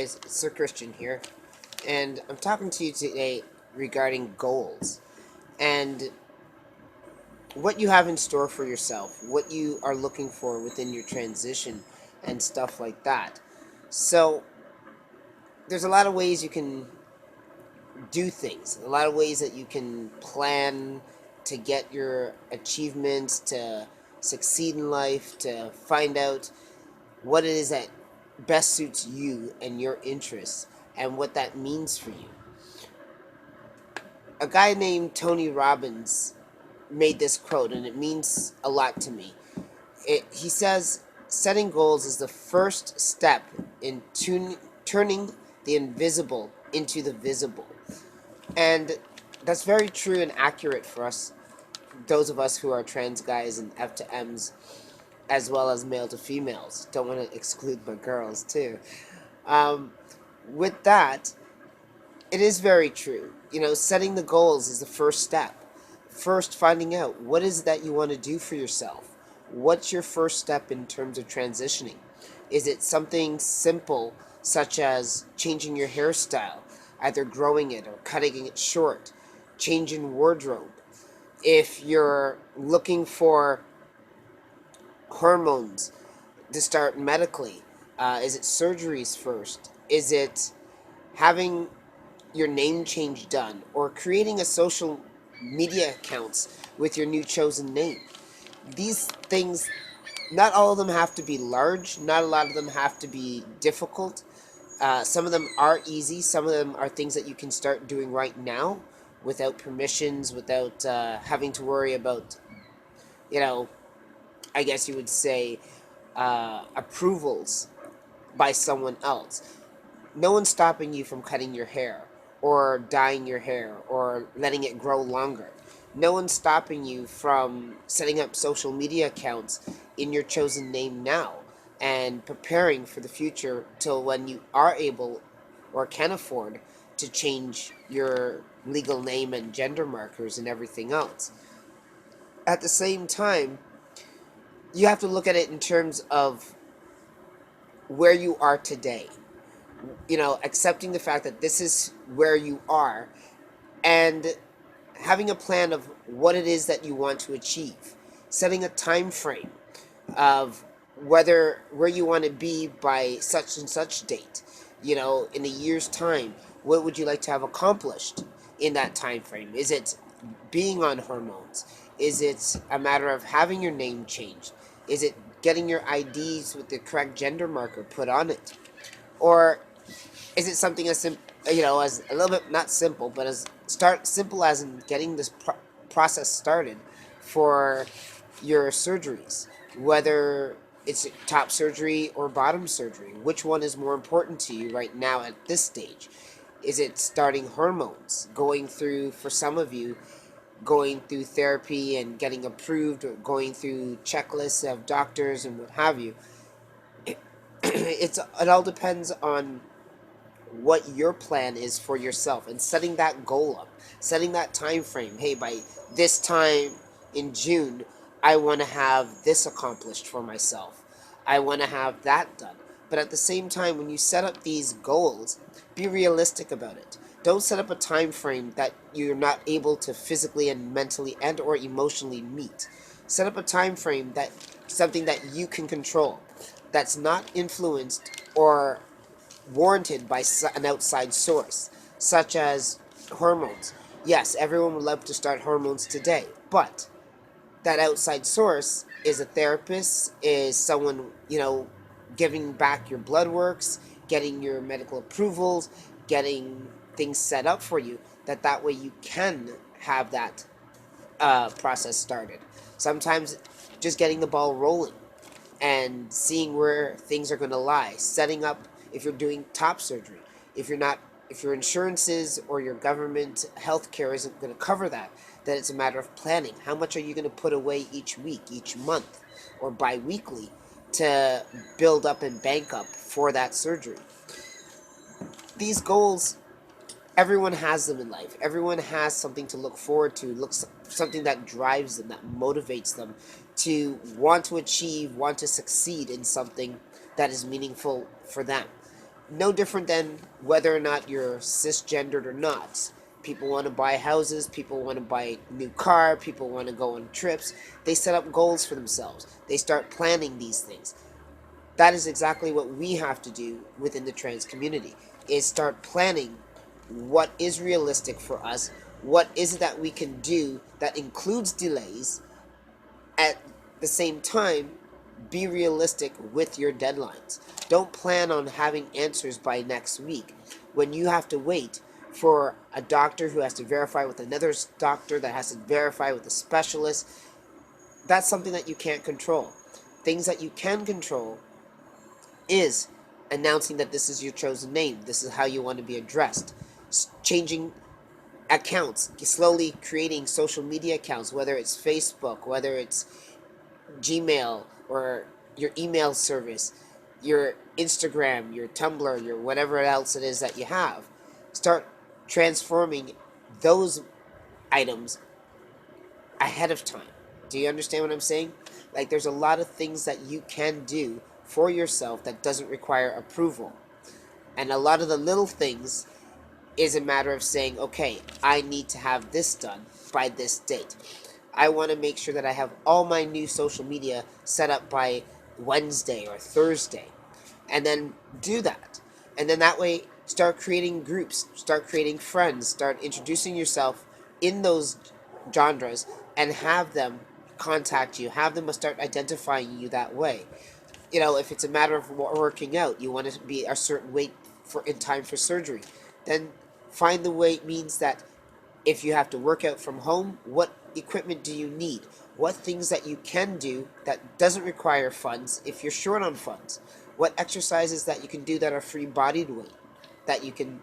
guys, it's Sir Christian here, and I'm talking to you today regarding goals and what you have in store for yourself, what you are looking for within your transition, and stuff like that. So, there's a lot of ways you can do things, a lot of ways that you can plan to get your achievements, to succeed in life, to find out what it is that best suits you and your interests and what that means for you. A guy named Tony Robbins made this quote, and it means a lot to me. He says, setting goals is the first step in turning the invisible into the visible. And that's very true and accurate for us, those of us who are trans guys and F to M's, as well as male to females. Don't want to exclude my girls, too. Um, with that, it is very true. Setting the goals is the first step. First, finding out what is it that you want to do for yourself. What's your first step in terms of transitioning? Is it something simple, such as changing your hairstyle, either growing it or cutting it short, changing wardrobe? If you're looking for hormones to start medically, is it surgeries first? Is it having your name change done, or creating a social media accounts with your new chosen name? These things, not all of them have to be large, not a lot of them have to be difficult. Some of them are easy, some of them are things that you can start doing right now without permissions, without having to worry about, you know, I guess you would say, approvals by someone else. No one's stopping you from cutting your hair or dyeing your hair or letting it grow longer. No one's stopping you from setting up social media accounts in your chosen name now and preparing for the future till when you are able or can afford to change your legal name and gender markers and everything else. At the same time, you have to look at it in terms of where you are today. Accepting the fact that this is where you are and having a plan of what it is that you want to achieve, setting a time frame of where you want to be by such and such date. In a year's time, what would you like to have accomplished in that time frame? Is it being on hormones? Is it a matter of having your name changed? Is it getting your IDs with the correct gender marker put on it? Or is it something as as a little bit, not simple, but as simple as in getting this process started for your surgeries, whether it's top surgery or bottom surgery? Which one is more important to you right now at this stage? Is it starting hormones, going through, for some of you, going through therapy and getting approved, or going through checklists of doctors and what have you? It all depends on what your plan is for yourself and setting that goal up, setting that time frame. Hey, by this time in June, I want to have this accomplished for myself. I want to have that done. But at the same time, when you set up these goals, be realistic about it. Don't set up a time frame that you're not able to physically and mentally and or emotionally meet. Set up a time frame that something that you can control, that's not influenced or warranted by an outside source, such as hormones. Yes, everyone would love to start hormones today, but that outside source is a therapist, is someone, giving back your blood works, getting your medical approvals, getting things set up for you, that way you can have that process started. Sometimes just getting the ball rolling and seeing where things are going to lie, setting up if you're doing top surgery, if you're not, if your insurances or your government health care isn't going to cover that, then it's a matter of planning. How much are you going to put away each week, each month, or bi-weekly to build up and bank up for that surgery? These goals, everyone has them in life. Everyone has something to look forward to, something that drives them, that motivates them to want to achieve, want to succeed in something that is meaningful for them. No different than whether or not you're cisgendered or not. People want to buy houses, people want to buy a new car, people want to go on trips. They set up goals for themselves. They start planning these things. That is exactly what we have to do within the trans community, is start planning what is realistic for us, what is it that we can do that includes delays. At the same time, be realistic with your deadlines. Don't plan on having answers by next week when you have to wait for a doctor who has to verify with another doctor that has to verify with a specialist. That's something that you can't control. Things that you can control is announcing that this is your chosen name, this is how you want to be addressed, changing accounts, slowly creating social media accounts, whether it's Facebook, whether it's Gmail, or your email service, your Instagram, your Tumblr, your whatever else it is that you have. Start transforming those items ahead of time. Do you understand what I'm saying? Like, there's a lot of things that you can do for yourself that doesn't require approval. And a lot of the little things is a matter of saying, okay, I need to have this done by this date. I want to make sure that I have all my new social media set up by Wednesday or Thursday. And then do that. And then that way, start creating groups, start creating friends, start introducing yourself in those genres, and have them contact you, have them start identifying you that way. If it's a matter of working out, you want to be a certain weight for in time for surgery, then find the weight means that if you have to work out from home, what equipment do you need? What things that you can do that doesn't require funds if you're short on funds? What exercises that you can do that are free bodied weight, that you can,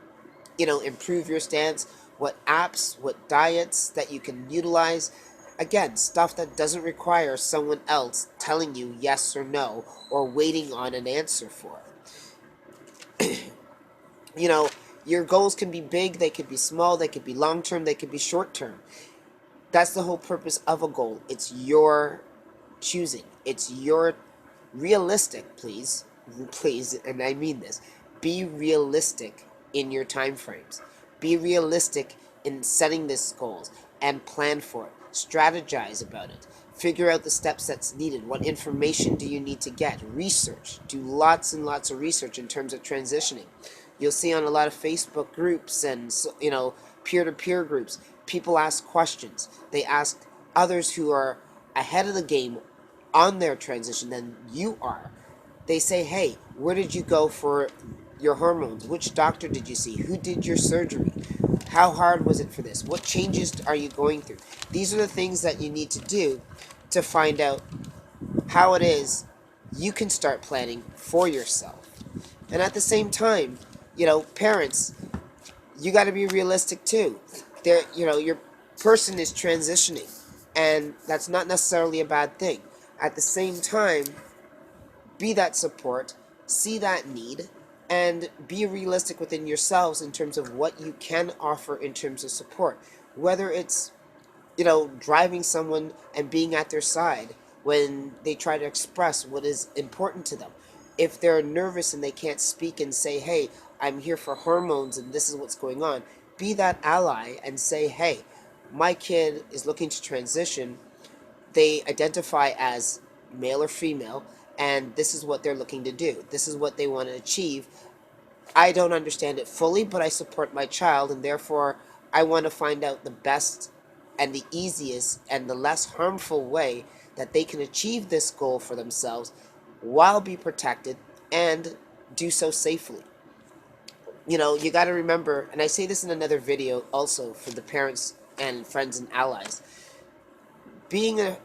improve your stance? What apps, what diets that you can utilize? Again, stuff that doesn't require someone else telling you yes or no or waiting on an answer for it. You know, your goals can be big, they could be small, they could be long term, they could be short term. That's the whole purpose of a goal. It's your choosing. It's your realistic, please. Please, and I mean this. Be realistic in your time frames. Be realistic in setting these goals and plan for it. Strategize about it. Figure out the steps that's needed. What information do you need to get? Research. Do lots and lots of research in terms of transitioning. You'll see on a lot of Facebook groups and peer-to-peer groups, people ask questions. They ask others who are ahead of the game on their transition than you are. They say, hey, where did you go for your hormones? Which doctor did you see? Who did your surgery? How hard was it for this? What changes are you going through? These are the things that you need to do to find out how it is you can start planning for yourself. And at the same time, parents, you got to be realistic too. Your person is transitioning, and that's not necessarily a bad thing. At the same time, be that support, see that need, and be realistic within yourselves in terms of what you can offer in terms of support. Whether it's, driving someone and being at their side when they try to express what is important to them. If they're nervous and they can't speak and say, hey, I'm here for hormones and this is what's going on, be that ally and say, hey, my kid is looking to transition. They identify as male or female, and this is what they're looking to do. This is what they want to achieve. I don't understand it fully, but I support my child, and therefore I want to find out the best and the easiest and the less harmful way that they can achieve this goal for themselves while be protected and do so safely. You got to remember, and I say this in another video also for the parents and friends and allies, being a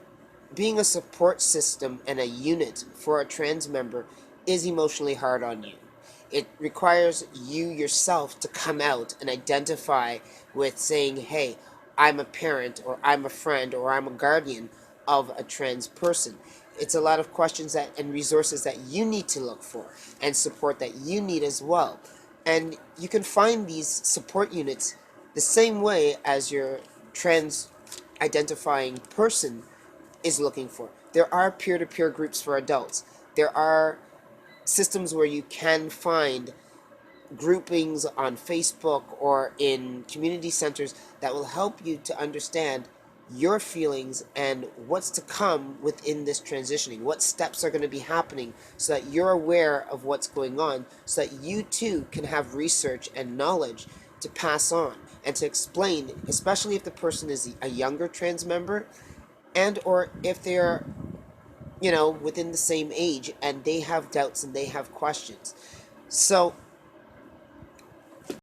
being a support system and a unit for a trans member is emotionally hard on you. It requires you yourself to come out and identify with saying, hey, I'm a parent, or I'm a friend, or I'm a guardian of a trans person. It's a lot of questions and resources that you need to look for, and support that you need as well. And you can find these support units the same way as your trans identifying person is looking for. There are peer-to-peer groups for adults. There are systems where you can find groupings on Facebook or in community centers that will help you to understand your feelings and what's to come within this transitioning. What steps are going to be happening so that you're aware of what's going on, so that you too can have research and knowledge to pass on and to explain, especially if the person is a younger trans member and or if they're, within the same age and they have doubts and they have questions. So